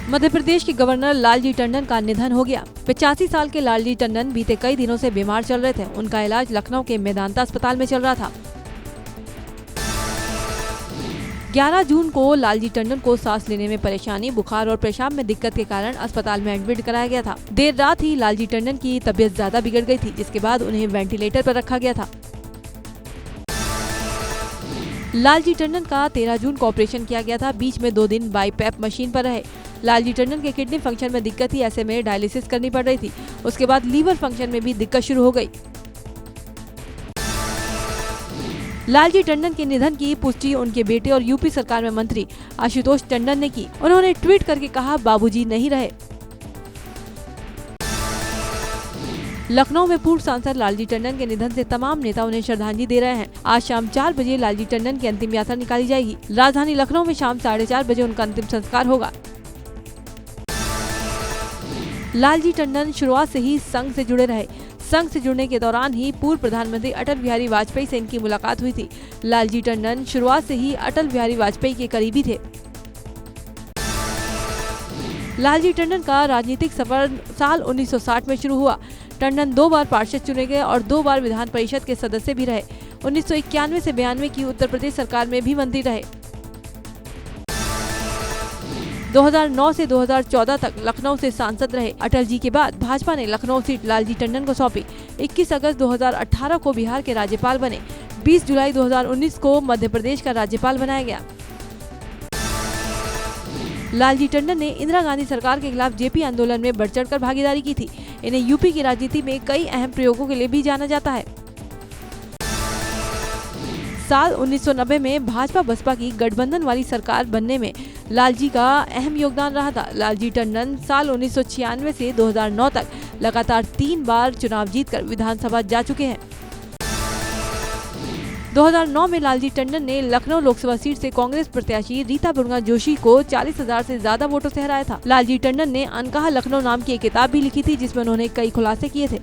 मध्य प्रदेश के गवर्नर लालजी टंडन का निधन हो गया। 85 साल के लालजी टंडन बीते कई दिनों से बीमार चल रहे थे। उनका इलाज लखनऊ के मेदांता अस्पताल में चल रहा था। 11 जून को लालजी टंडन को सांस लेने में परेशानी, बुखार और पेशाब में दिक्कत के कारण अस्पताल में एडमिट कराया गया था। देर रात ही लालजी टंडन की तबीयत ज्यादा बिगड़ गई थी, जिसके बाद उन्हें वेंटिलेटर पर रखा गया था। लालजी टंडन का 13 जून को ऑपरेशन किया गया था। बीच में 2 दिन बाईपैप मशीन पर रहे। लालजी टंडन के किडनी फंक्शन में दिक्कत थी, ऐसे में डायलिसिस करनी पड़ रही थी। उसके बाद लीवर फंक्शन में भी दिक्कत शुरू हो गई। लालजी टंडन के निधन की पुष्टि उनके बेटे और यूपी सरकार में मंत्री आशुतोष टंडन ने की। उन्होंने ट्वीट करके कहा, बाबूजी नहीं रहे। लखनऊ में पूर्व सांसद लालजी टंडन के निधन से तमाम नेता उन्हें श्रद्धांजलि दे रहे हैं। आज शाम 4 बजे लालजी टंडन की अंतिम यात्रा निकाली जाएगी। राजधानी लखनऊ में शाम 4:30 बजे उनका अंतिम संस्कार होगा। लालजी टंडन शुरुआत से ही संघ से जुड़े रहे। संघ से जुड़ने के दौरान ही पूर्व प्रधानमंत्री अटल बिहारी वाजपेयी से इनकी मुलाकात हुई थी। लालजी टंडन शुरुआत से ही अटल बिहारी वाजपेयी के करीबी थे। लालजी टंडन का राजनीतिक सफर साल 1960 में शुरू हुआ। टंडन 2 बार पार्षद चुने गए और 2 बार विधान परिषद के सदस्य भी रहे। 1991 से 92 की उत्तर प्रदेश सरकार में भी मंत्री रहे। 2009 से 2014 तक लखनऊ से सांसद रहे। अटल जी के बाद भाजपा ने लखनऊ सीट लालजी टंडन को सौंपी। 21 अगस्त 2018 को बिहार के राज्यपाल बने। 20 जुलाई 2019 को मध्य प्रदेश का राज्यपाल बनाया गया। लालजी टंडन ने इंदिरा गांधी सरकार के खिलाफ जेपी आंदोलन में बढ़ चढ़कर भागीदारी की थी। इन्हें यूपी की राजनीति में कई अहम प्रयोगों के लिए भी जाना जाता है। साल 1990 में भाजपा बसपा की गठबंधन वाली सरकार बनने में लालजी का अहम योगदान रहा था। लालजी टंडन साल 1996 से 2009 तक लगातार 3 बार चुनाव जीतकर विधानसभा जा चुके हैं। 2009 में लालजी टंडन ने लखनऊ लोकसभा सीट से कांग्रेस प्रत्याशी रीता बरुआ जोशी को 40,000 से ज्यादा वोटों से हराया था। लालजी टंडन ने अनकहा लखनऊ नाम की एक किताब भी लिखी थी, जिसमें उन्होंने कई खुलासे किए थे।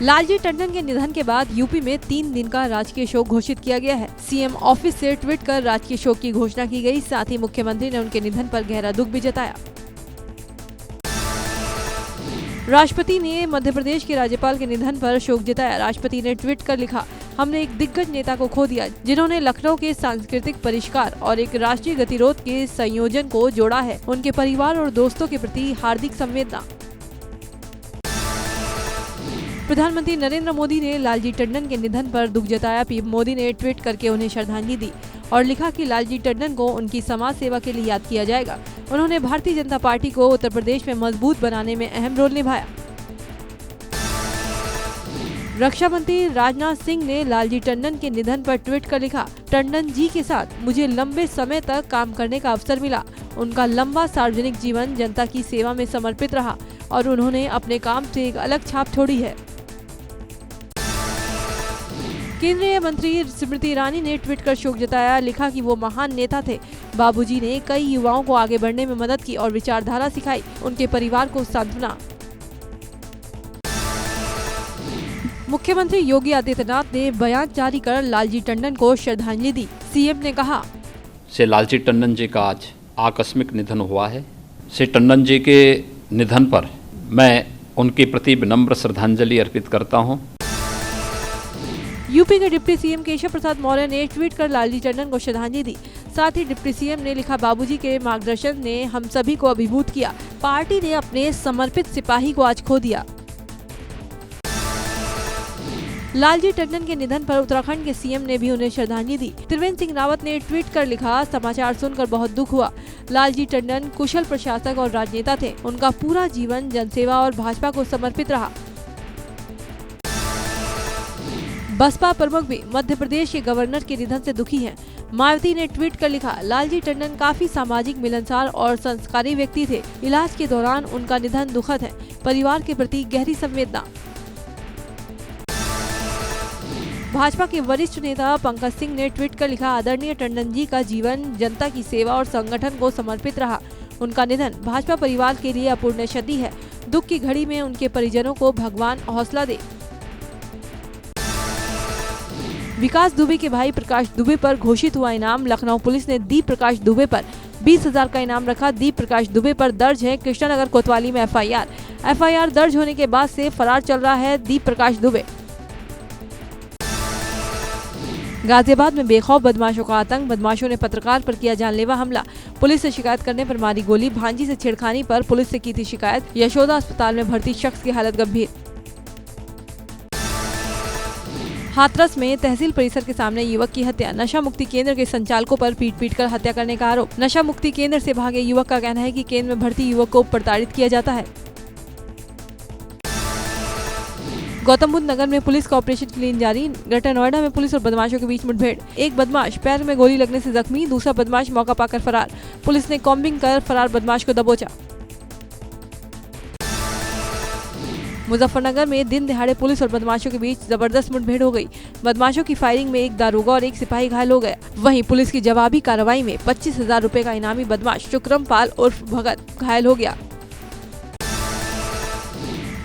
लालजी टंडन के निधन के बाद यूपी में 3 दिन का राजकीय शोक घोषित किया गया है। सीएम ऑफिस से ट्वीट कर राजकीय शोक की घोषणा की गई। साथ ही मुख्यमंत्री ने उनके निधन पर गहरा दुख भी जताया। राष्ट्रपति ने मध्य प्रदेश के राज्यपाल के निधन पर शोक जताया। राष्ट्रपति ने ट्वीट कर लिखा, हमने एक दिग्गज नेता को खो दिया, जिन्होंने लखनऊ के सांस्कृतिक परिष्कार और एक राष्ट्रीय गतिरोध के संयोजन को जोड़ा है। उनके परिवार और दोस्तों के प्रति हार्दिक संवेदना। प्रधानमंत्री नरेंद्र मोदी ने लालजी टंडन के निधन पर दुख जताया। पीएम मोदी ने ट्वीट करके उन्हें श्रद्धांजलि दी और लिखा कि लालजी टंडन को उनकी समाज सेवा के लिए याद किया जाएगा। उन्होंने भारतीय जनता पार्टी को उत्तर प्रदेश में मजबूत बनाने में अहम रोल निभाया। रक्षा मंत्री राजनाथ सिंह ने लालजी टंडन के निधन पर ट्वीट कर लिखा, टंडन जी के साथ मुझे लंबे समय तक काम करने का अवसर मिला। उनका लंबा सार्वजनिक जीवन जनता की सेवा में समर्पित रहा और उन्होंने अपने काम से एक अलग छाप छोड़ी है। केंद्रीय मंत्री स्मृति ईरानी ने ट्वीट कर शोक जताया। लिखा कि वो महान नेता थे। बाबूजी ने कई युवाओं को आगे बढ़ने में मदद की और विचारधारा सिखाई। उनके परिवार को सांत्वना। मुख्यमंत्री योगी आदित्यनाथ ने बयान जारी कर लालजी टंडन को श्रद्धांजलि दी। सीएम ने कहा, श्री लालजी टंडन जी का आज आकस्मिक निधन हुआ है। श्री टंडन जी के निधन पर मैं उनके प्रति विनम्र श्रद्धांजलि अर्पित करता हूं। यूपी के डिप्टी सीएम केशव प्रसाद मौर्य ने ट्वीट कर लालजी टंडन को श्रद्धांजलि दी। साथ ही डिप्टी सीएम ने लिखा, बाबूजी के मार्गदर्शन ने हम सभी को अभिभूत किया। पार्टी ने अपने समर्पित सिपाही को आज खो दिया। लालजी टंडन के निधन पर उत्तराखंड के सीएम ने भी उन्हें श्रद्धांजलि दी। त्रिवेंद्र सिंह रावत ने ट्वीट कर लिखा, समाचार सुनकर बहुत दुख हुआ। लालजी टंडन कुशल प्रशासक और राजनेता थे। उनका पूरा जीवन जनसेवा और भाजपा को समर्पित रहा। बसपा प्रमुख भी मध्य प्रदेश के गवर्नर के निधन से दुखी हैं। मायावती ने ट्वीट कर लिखा, लालजी टंडन काफी सामाजिक, मिलनसार और संस्कारी व्यक्ति थे। इलाज के दौरान उनका निधन दुखद है। परिवार के प्रति गहरी संवेदना। भाजपा के वरिष्ठ नेता पंकज सिंह ने ट्वीट कर लिखा, आदरणीय टंडन जी का जीवन जनता की सेवा और संगठन को समर्पित रहा। उनका निधन भाजपा परिवार के लिए अपूर्णीय क्षति है। दुख की घड़ी में उनके परिजनों को भगवान हौसला दे। विकास दुबे के भाई प्रकाश दुबे पर घोषित हुआ इनाम। लखनऊ पुलिस ने दी प्रकाश दुबे पर 20,000 का इनाम रखा। दीप प्रकाश दुबे पर दर्ज है कृष्णानगर कोतवाली में एफआईआर दर्ज होने के बाद से फरार चल रहा है दीप प्रकाश दुबे। गाजियाबाद में बेखौफ बदमाशों का आतंक। बदमाशों ने पत्रकार पर किया जानलेवा हमला। पुलिस से शिकायत करने पर मारी गोली। भांजी से छेड़खानी पर पुलिस से की थी शिकायत। यशोदा अस्पताल में भर्ती शख्स की हालत गंभीर। हाथरस में तहसील परिसर के सामने युवक की हत्या। नशा मुक्ति केंद्र के संचालकों पर पीट कर हत्या करने का आरोप। नशा मुक्ति केंद्र से भागे युवक का कहना है कि केंद्र में भर्ती युवक को प्रताड़ित किया जाता है। गौतम बुद्ध नगर में पुलिस का ऑपरेशन क्लीन जारी। ग्रेटर नोएडा में पुलिस और बदमाशों के बीच मुठभेड़। एक बदमाश पैर में गोली लगने से जख्मी, दूसरा बदमाश मौका पाकर फरार। पुलिस ने कॉम्बिंग कर फरार बदमाश को दबोचा। मुजफ्फरनगर में दिन दिहाड़े पुलिस और बदमाशों के बीच जबरदस्त मुठभेड़ हो गई। बदमाशों की फायरिंग में एक दारोगा और एक सिपाही घायल हो गया। वहीं पुलिस की जवाबी कार्रवाई में 25,000 रुपए का इनामी बदमाश शुक्रम पाल उर्फ भगत घायल हो गया।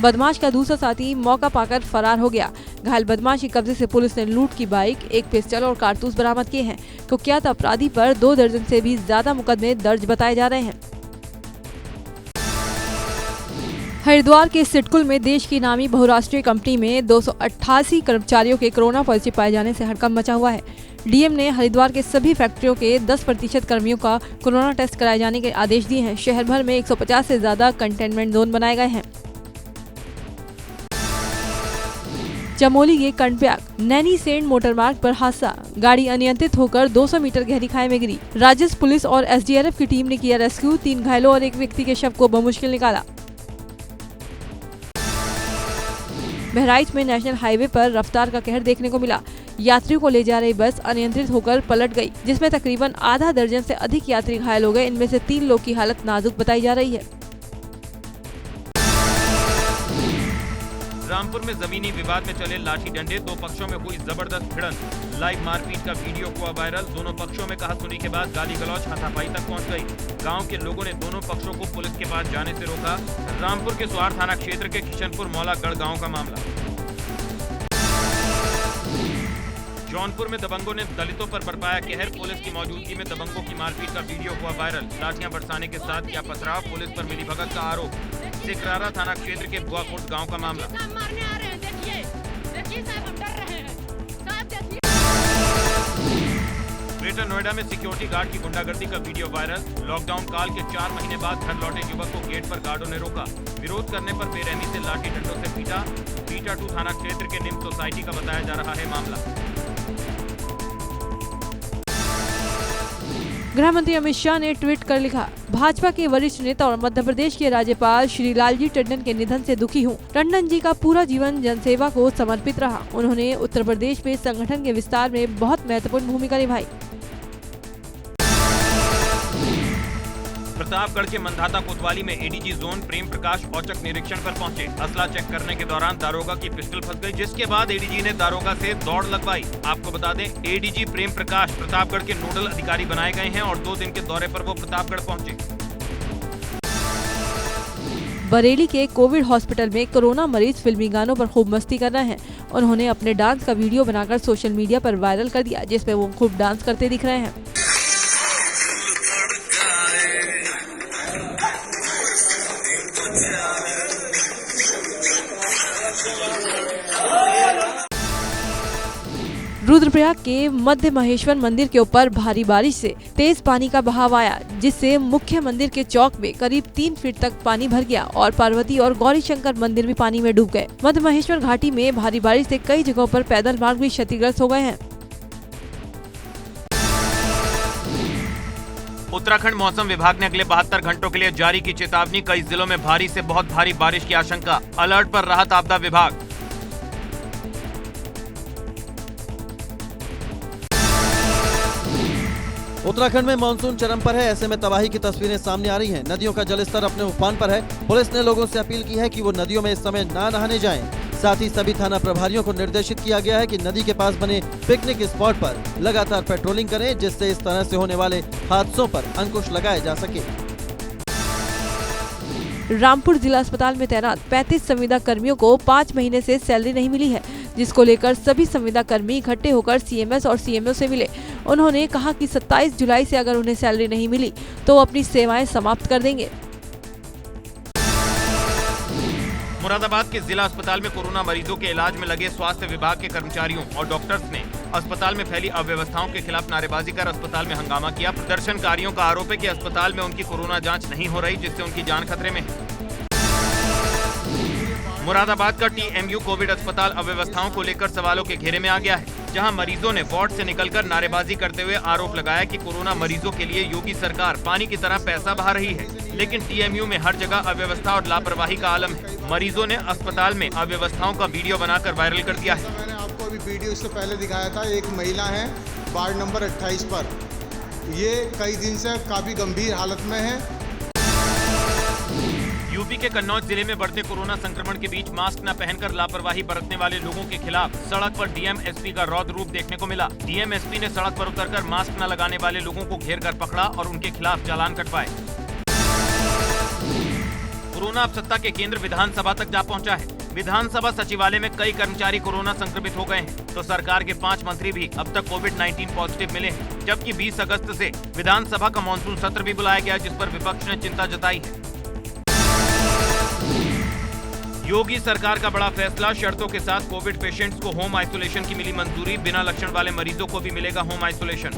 बदमाश का दूसरा साथी मौका पाकर फरार हो गया। घायल बदमाश के कब्जे से पुलिस ने लूट की बाइक, एक पिस्टल और कारतूस बरामद किए हैं। कुख्यात अपराधी पर 2 दर्जन से भी ज्यादा मुकदमे दर्ज बताए जा रहे हैं। हरिद्वार के सिडकुल में देश की नामी बहुराष्ट्रीय कंपनी में 288 कर्मचारियों के कोरोना पॉजिटिव पाए जाने से हड़कंप मचा हुआ है। डीएम ने हरिद्वार के सभी फैक्ट्रियों के 10% कर्मियों का कोरोना टेस्ट कराए जाने के आदेश दिए हैं। शहर भर में 150 से ज्यादा कंटेनमेंट जोन बनाए गए हैं। चमोली के कंडप्याग नैनी सेंड मोटर मार्ग पर हादसा। गाड़ी अनियंत्रित होकर 200 मीटर गहरी खाई में गिरी। राजस्व पुलिस और एसडीआरएफ की टीम ने किया रेस्क्यू। 3 घायलों और एक व्यक्ति के शव को बमुश्किल निकाला। बहराइच में नेशनल हाईवे पर रफ्तार का कहर देखने को मिला। यात्रियों को ले जा रही बस अनियंत्रित होकर पलट गई, जिसमें तकरीबन आधा दर्जन से अधिक यात्री घायल हो गए। इनमें से 3 लोग की हालत नाजुक बताई जा रही है। रामपुर में जमीनी विवाद में चले लाठी डंडे, 2 पक्षों में हुई जबरदस्त भिड़ंत। लाइव मारपीट का वीडियो हुआ वायरल। दोनों पक्षों में कहासुनी के बाद गाली गलौज हाथापाई तक पहुंच गई। गांव के लोगों ने दोनों पक्षों को पुलिस के पास जाने से रोका। रामपुर के स्वार थाना क्षेत्र के किशनपुर मौलागढ़ गांव का मामला। जौनपुर में दबंगों ने दलितों पर बरपाया कहर। पुलिस की मौजूदगी में दबंगों की मारपीट का वीडियो हुआ वायरल। लाठियां बरसाने के साथ किया पथराव। पुलिस पर मिलीभगत का आरोप। सिकरारा थाना क्षेत्र के बुआकोट गांव का मामला। ग्रेटर नोएडा में सिक्योरिटी गार्ड की गुंडागर्दी का वीडियो वायरल। लॉकडाउन काल के 4 महीने बाद घर लौटे युवक को गेट पर गार्डों ने रोका। विरोध करने पर बेरहमी से लाठी डंडों से पीटा। पीटा 2 थाना क्षेत्र के निम्न सोसाइटी का बताया जा रहा है मामला। गृह मंत्री अमित शाह ने ट्वीट कर लिखा, भाजपा के वरिष्ठ नेता और मध्य प्रदेश के राज्यपाल श्री लालजी टंडन के निधन से दुखी हूँ। टंडन जी का पूरा जीवन जनसेवा को समर्पित रहा। उन्होंने उत्तर प्रदेश में संगठन के विस्तार में बहुत महत्वपूर्ण भूमिका निभाई। प्रतापगढ़ के मंधाता कोतवाली में एडीजी जोन प्रेम प्रकाश औचक निरीक्षण पर पहुंचे। असला चेक करने के दौरान दारोगा की पिस्टल फंस गई, जिसके बाद एडीजी ने दारोगा से दौड़ लगवाई। आपको बता दें, एडीजी प्रेम प्रकाश प्रतापगढ़ के नोडल अधिकारी बनाए गए हैं और 2 दिन के दौरे पर वो प्रतापगढ़ पहुंचे। बरेली के कोविड हॉस्पिटल में कोरोना मरीज फिल्मी गानों पर खूब मस्ती कर रहे हैं। उन्होंने अपने डांस का वीडियो बनाकर सोशल मीडिया पर वायरल कर दिया, जिसमें वो खूब डांस करते दिख रहे हैं। रुद्रप्रयाग के मध्य महेश्वर मंदिर के ऊपर भारी बारिश से तेज पानी का बहाव आया, जिससे मुख्य मंदिर के चौक में करीब 3 फीट तक पानी भर गया और पार्वती और गौरी शंकर मंदिर भी पानी में डूब गए। मध्य महेश्वर घाटी में भारी बारिश से कई जगहों पर पैदल मार्ग भी क्षतिग्रस्त हो गए हैं। उत्तराखंड मौसम विभाग ने अगले 72 घंटों के लिए जारी की चेतावनी। कई जिलों में भारी से बहुत भारी बारिश की आशंका। अलर्ट पर राहत आपदा विभाग। उत्तराखंड में मानसून चरम पर है। ऐसे में तबाही की तस्वीरें सामने आ रही हैं। नदियों का जलस्तर अपने उफान पर है। पुलिस ने लोगों से अपील की है कि वो नदियों में इस समय ना नहाने जाएं। साथ ही सभी थाना प्रभारियों को निर्देशित किया गया है कि नदी के पास बने पिकनिक स्पॉट पर लगातार पेट्रोलिंग करें, जिससे इस तरह से होने वाले हादसों पर अंकुश लगाया जा सके। रामपुर जिला अस्पताल में तैनात 35 संविदा कर्मियों को 5 महीने से सैलरी नहीं मिली है। जिसको लेकर सभी संविदा कर्मी इकट्ठे होकर सीएमएस और सीएमओ से मिले। उन्होंने कहा कि 27 जुलाई से अगर उन्हें सैलरी नहीं मिली तो वो अपनी सेवाएं समाप्त कर देंगे। मुरादाबाद के जिला अस्पताल में कोरोना मरीजों के इलाज में लगे स्वास्थ्य विभाग के कर्मचारियों और डॉक्टर्स ने अस्पताल में फैली अव्यवस्थाओं के खिलाफ नारेबाजी कर अस्पताल में हंगामा किया। प्रदर्शनकारियों का आरोप है कि अस्पताल में उनकी कोरोना जांच नहीं हो रही, जिससे उनकी जान खतरे में है। मुरादाबाद का टीएमयू कोविड अस्पताल अव्यवस्थाओं को लेकर सवालों के घेरे में आ गया है, जहां मरीजों ने वार्ड से निकलकर नारेबाजी करते हुए आरोप लगाया कि कोरोना मरीजों के लिए योगी सरकार पानी की तरह पैसा बहा रही है, लेकिन टीएमयू में हर जगह अव्यवस्था और लापरवाही का आलम है। मरीजों ने अस्पताल में अव्यवस्थाओं का वीडियो बनाकर वायरल कर दिया है। मैंने आपको अभी वीडियो इससे पहले दिखाया था। एक महिला है वार्ड नंबर 28 पर, ये कई दिन से काफी गंभीर हालत में है। यूपी के कन्नौज जिले में बढ़ते कोरोना संक्रमण के बीच मास्क न पहनकर लापरवाही बरतने वाले लोगों के खिलाफ सड़क पर डीएम एसपी का रौद्र रूप देखने को मिला। डीएम एसपी ने सड़क पर उतरकर मास्क न लगाने वाले लोगों को घेर कर पकड़ा और उनके खिलाफ चालान कटवाए। कोरोना अब सत्ता के केंद्र विधानसभा तक जा पहुंचा है। विधानसभा सचिवालय में कई कर्मचारी कोरोना संक्रमित हो गए हैं, तो सरकार के 5 मंत्री भी अब तक कोविड-19 पॉजिटिव मिले हैं। जबकि 20 अगस्त से विधानसभा का मानसून सत्र भी बुलाया गया, जिस पर विपक्ष ने चिंता जताई है। योगी सरकार का बड़ा फैसला, शर्तों के साथ कोविड पेशेंट्स को होम आइसोलेशन की मिली मंजूरी। बिना लक्षण वाले मरीजों को भी मिलेगा होम आइसोलेशन।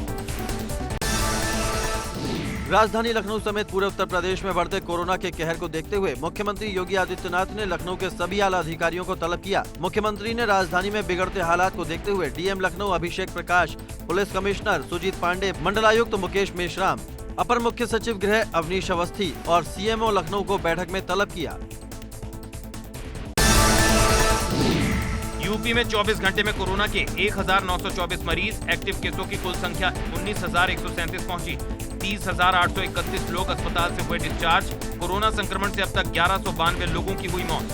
राजधानी लखनऊ समेत पूरे उत्तर प्रदेश में बढ़ते कोरोना के कहर को देखते हुए मुख्यमंत्री योगी आदित्यनाथ ने लखनऊ के सभी आला अधिकारियों को तलब किया। मुख्यमंत्री ने राजधानी में बिगड़ते हालात को देखते हुए DM Lucknow Abhishek Prakash, police commissioner Sujit Pandey, मंडलायुक्त मुकेश मेश्राम, अपर मुख्य सचिव गृह अवनीश अवस्थी और सीएमओ लखनऊ को बैठक में तलब किया। यूपी में 24 घंटे में कोरोना के 1924 मरीज, एक्टिव केसों की कुल संख्या 19,137 पहुंची। 30,831 लोग अस्पताल से हुए डिस्चार्ज। कोरोना संक्रमण से अब तक 1192 लोगों की हुई मौत।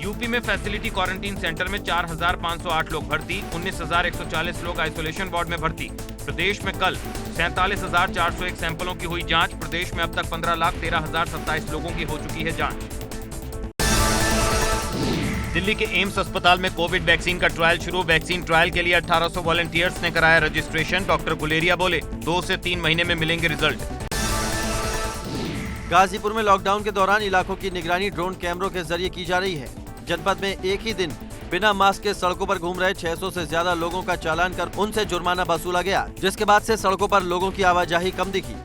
यूपी में फैसिलिटी क्वारंटीन सेंटर में 4,508 लोग भर्ती, 19,140 लोग आइसोलेशन वार्ड में भर्ती। प्रदेश में कल 47,401 सैंपलों की हुई जांच। प्रदेश में अब तक 15,13,027 लोगों की हो चुकी है जांच। दिल्ली के एम्स अस्पताल में कोविड वैक्सीन का ट्रायल शुरू। वैक्सीन ट्रायल के लिए 1800 वॉलंटियर्स ने कराया रजिस्ट्रेशन। डॉक्टर गुलेरिया बोले 2 से 3 महीने में मिलेंगे रिजल्ट। गाजीपुर में लॉकडाउन के दौरान इलाकों की निगरानी ड्रोन कैमरों के जरिए की जा रही है। जनपद में एक ही दिन बिना मास्क के सड़कों पर घूम रहे 600 से ज्यादा लोगों का चालान कर उनसे जुर्माना वसूला गया, जिसके बाद से सड़कों पर लोगों की आवाजाही कम दिखी।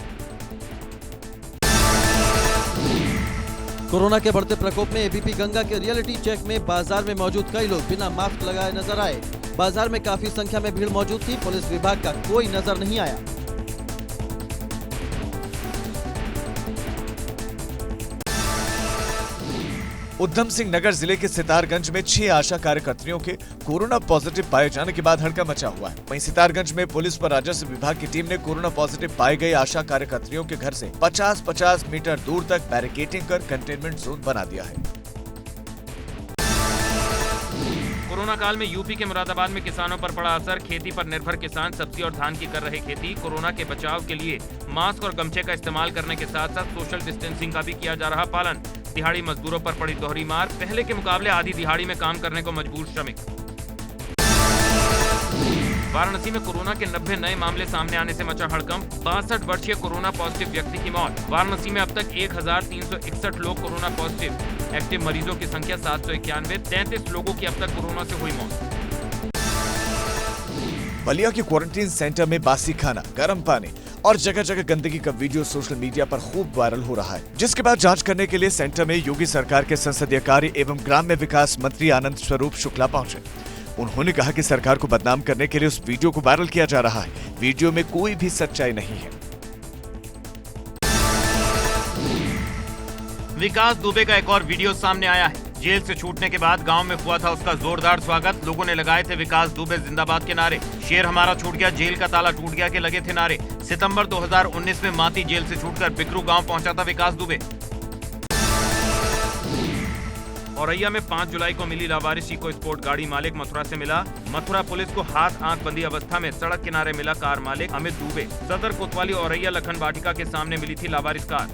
कोरोना के बढ़ते प्रकोप में एबीपी गंगा के रियलिटी चेक में बाजार में मौजूद कई लोग बिना मास्क लगाए नजर आए। बाजार में काफी संख्या में भीड़ मौजूद थी। पुलिस विभाग का कोई नजर नहीं आया। उधम सिंह नगर जिले के सितारगंज में 6 आशा कार्यकर्तियों के कोरोना पॉजिटिव पाए जाने के बाद हड़कंप मचा हुआ है। वहीं सितारगंज में पुलिस व राजस्व विभाग की टीम ने कोरोना पॉजिटिव पाए गए आशा कार्यकर्तियों के घर से 50-50 मीटर दूर तक बैरिकेडिंग कर कंटेनमेंट जोन बना दिया है। कोरोना काल में यूपी के मुरादाबाद में किसानों पर पड़ा असर। खेती पर निर्भर किसान सब्जी और धान की कर रहे खेती। कोरोना के बचाव के लिए मास्क और गमछे का इस्तेमाल करने के साथ साथ सोशल डिस्टेंसिंग का भी किया जा रहा पालन। दिहाड़ी मजदूरों पर पड़ी दोहरी मार। पहले के मुकाबले आधी दिहाड़ी में काम करने को मजबूर श्रमिक। वाराणसी में कोरोना के 90 नए मामले सामने आने से मचा हड़कंप। 62 वर्षीय कोरोना पॉजिटिव व्यक्ति की मौत। वाराणसी में अब तक 1361 लोग कोरोना पॉजिटिव। एक्टिव मरीजों की संख्या 791। 33 लोगों की अब तक कोरोना से हुई मौत। बलिया के क्वारंटीन सेंटर में बासी खाना, गर्म पानी और जगह जगह गंदगी का वीडियो सोशल मीडिया पर खूब वायरल हो रहा है, जिसके बाद जांच करने के लिए सेंटर में योगी सरकार के संसदीय कार्य एवं ग्राम्य विकास मंत्री आनंद स्वरूप शुक्ला पहुंचे। उन्होंने कहा कि सरकार को बदनाम करने के लिए उस वीडियो को वायरल किया जा रहा है। वीडियो में कोई भी सच्चाई नहीं है। विकास दुबे का एक और वीडियो सामने आया है। जेल से छूटने के बाद गांव में हुआ था उसका जोरदार स्वागत। लोगों ने लगाए थे विकास दुबे जिंदाबाद के नारे। शेर हमारा छूट गया, जेल का ताला टूट गया के लगे थे नारे। सितंबर 2019 में माती जेल से छूटकर बिकरू गांव पहुंचा था विकास दुबे। औरैया में 5 जुलाई को मिली लावारिस इको स्पोर्ट गाड़ी मालिक मथुरा से मिला। मथुरा पुलिस को हाथ आंख बंदी अवस्था में सड़क किनारे मिला कार मालिक अमित दुबे। सदर कोतवाली औरैया लखन वाटिका के सामने मिली थी लावारिस कार।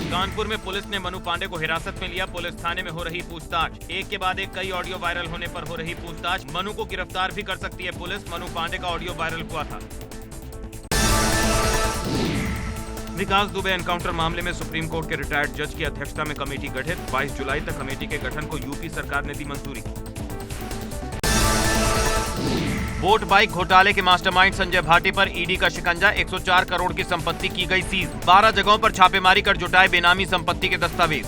कानपुर में पुलिस ने मनु पांडे को हिरासत में लिया। पुलिस थाने में हो रही पूछताछ। एक के बाद एक कई ऑडियो वायरल होने पर हो रही पूछताछ। मनु को गिरफ्तार भी कर सकती है पुलिस। मनु पांडे का ऑडियो वायरल हुआ था। विकास दुबे एनकाउंटर मामले में सुप्रीम कोर्ट के रिटायर्ड जज की अध्यक्षता में कमेटी गठित। 22 जुलाई तक कमेटी के गठन को यूपी सरकार ने दी मंजूरी। वोट बाइक घोटाले के मास्टरमाइंड संजय भाटी पर ईडी का शिकंजा। 104 करोड़ की संपत्ति की गई सीज। 12 जगहों पर छापेमारी कर जुटाए बेनामी संपत्ति के दस्तावेज।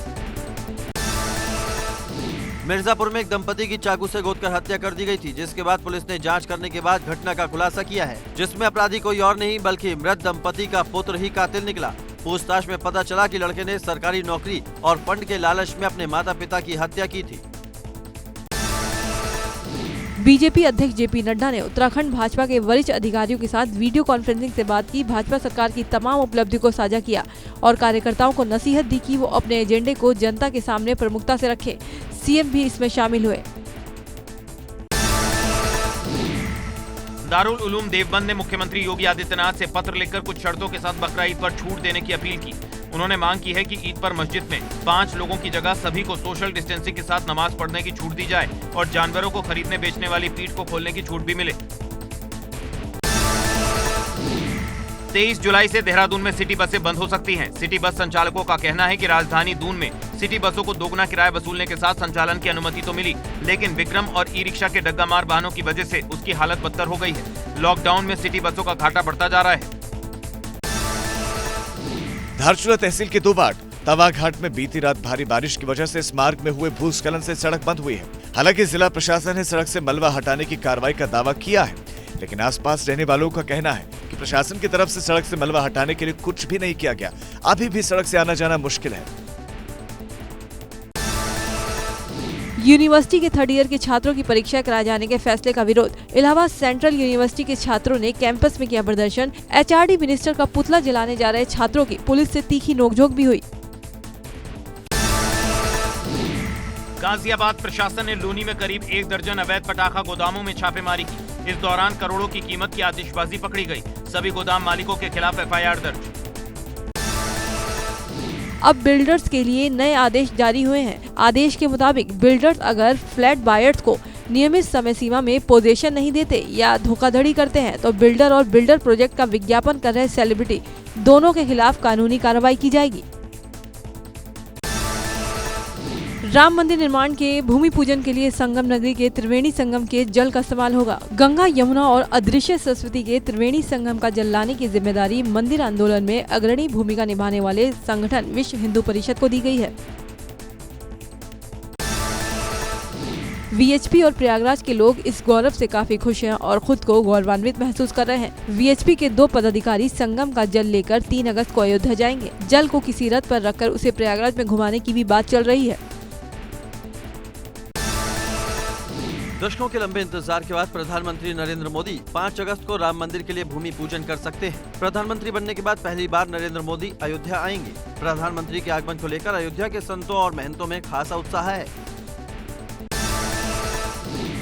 मिर्जापुर में एक दंपति की चाकू से गोदकर हत्या कर दी गई थी, जिसके बाद पुलिस ने जांच करने के बाद घटना का खुलासा किया है, जिसमें अपराधी कोई और नहीं बल्कि मृत दंपति का पुत्र ही कातिल निकला। पूछताछ में पता चला कि लड़के ने सरकारी नौकरी और फंड के लालच में अपने माता पिता की हत्या की थी। बीजेपी अध्यक्ष जेपी नड्डा ने उत्तराखंड भाजपा के वरिष्ठ अधिकारियों के साथ वीडियो कॉन्फ्रेंसिंग से बात की। भाजपा सरकार की तमाम उपलब्धियों को साझा किया और कार्यकर्ताओं को नसीहत दी कि वो अपने एजेंडे को जनता के सामने प्रमुखता से रखें। सीएम भी इसमें शामिल हुए। दारुल उलूम देवबंद ने मुख्यमंत्री योगी आदित्यनाथ से पत्र लिखकर कुछ शर्तों के साथ बकरा ईद पर छूट देने की अपील की। उन्होंने मांग की है कि ईद पर मस्जिद में 5 लोगों की जगह सभी को सोशल डिस्टेंसिंग के साथ नमाज पढ़ने की छूट दी जाए और जानवरों को खरीदने बेचने वाली पीठ को खोलने की छूट भी मिले। 23 जुलाई से देहरादून में सिटी बसें बंद हो सकती हैं। सिटी बस संचालकों का कहना है कि राजधानी दून में सिटी बसों को दोगुना किराया वसूलने के साथ संचालन की अनुमति तो मिली, लेकिन विक्रम और ई रिक्शा के डग्गामार वाहनों की वजह से उसकी हालत बदतर हो गई है। लॉकडाउन में सिटी बसों का घाटा बढ़ता जा रहा है। धारचूला तहसील के दोबाट तवा घाट में बीती रात भारी बारिश की वजह से इस मार्ग में हुए भूस्खलन से सड़क बंद हुई है। हालांकि जिला प्रशासन ने सड़क से मलबा हटाने की कार्रवाई का दावा किया है, लेकिन आसपास रहने वालों का कहना है कि प्रशासन की तरफ से सड़क से मलबा हटाने के लिए कुछ भी नहीं किया गया। अभी भी सड़क से आना जाना मुश्किल है। यूनिवर्सिटी के 3rd ईयर के छात्रों की परीक्षा कराए जाने के फैसले का विरोध। इलाहाबाद सेंट्रल यूनिवर्सिटी के छात्रों ने कैंपस में किया प्रदर्शन। एचआरडी मिनिस्टर का पुतला जलाने जा रहे छात्रों की पुलिस से तीखी नोकझोंक भी हुई। गाजियाबाद प्रशासन ने लूनी में करीब 1 दर्जन अवैध पटाखा गोदामों में छापेमारी की। इस दौरान करोड़ों की कीमत की आतिशबाजी पकड़ी गई। सभी गोदाम मालिकों के खिलाफ एफआईआर दर्ज। अब बिल्डर्स के लिए नए आदेश जारी हुए हैं। आदेश के मुताबिक बिल्डर्स अगर फ्लैट बायर्स को नियमित समय सीमा में पोजीशन नहीं देते या धोखाधड़ी करते हैं तो बिल्डर और बिल्डर प्रोजेक्ट का विज्ञापन कर रहे सेलिब्रिटी दोनों के खिलाफ कानूनी कार्रवाई की जाएगी। राम मंदिर निर्माण के भूमि पूजन के लिए संगम नगरी के त्रिवेणी संगम के जल का इस्तेमाल होगा। गंगा, यमुना और अदृश्य सरस्वती के त्रिवेणी संगम का जल लाने की जिम्मेदारी मंदिर आंदोलन में अग्रणी भूमिका निभाने वाले संगठन विश्व हिंदू परिषद को दी गई है। वीएचपी और प्रयागराज के लोग इस गौरव से काफी खुश हैं और खुद को गौरवान्वित महसूस कर रहे हैं। वीएचपी के 2 पदाधिकारी संगम का जल लेकर 3 अगस्त को अयोध्या जाएंगे। जल को किसी रथ पर रखकर उसे प्रयागराज में घुमाने की भी बात चल रही है। दशकों के लंबे इंतजार के बाद प्रधानमंत्री नरेंद्र मोदी 5 अगस्त को राम मंदिर के लिए भूमि पूजन कर सकते हैं। प्रधानमंत्री बनने के बाद पहली बार नरेंद्र मोदी अयोध्या आएंगे। प्रधानमंत्री के आगमन को लेकर अयोध्या के संतों और महंतों में खासा उत्साह है।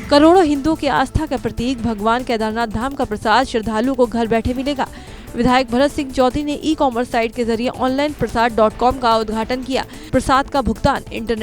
करोड़ों हिंदुओं की आस्था का प्रतीक भगवान केदारनाथ धाम का प्रसाद श्रद्धालुओं को घर बैठे मिलेगा। विधायक भरत सिंह चौधरी ने ई-कॉमर्स साइट के जरिए ऑनलाइन प्रसाद.com का उद्घाटन किया। प्रसाद का भुगतान इंटरनेट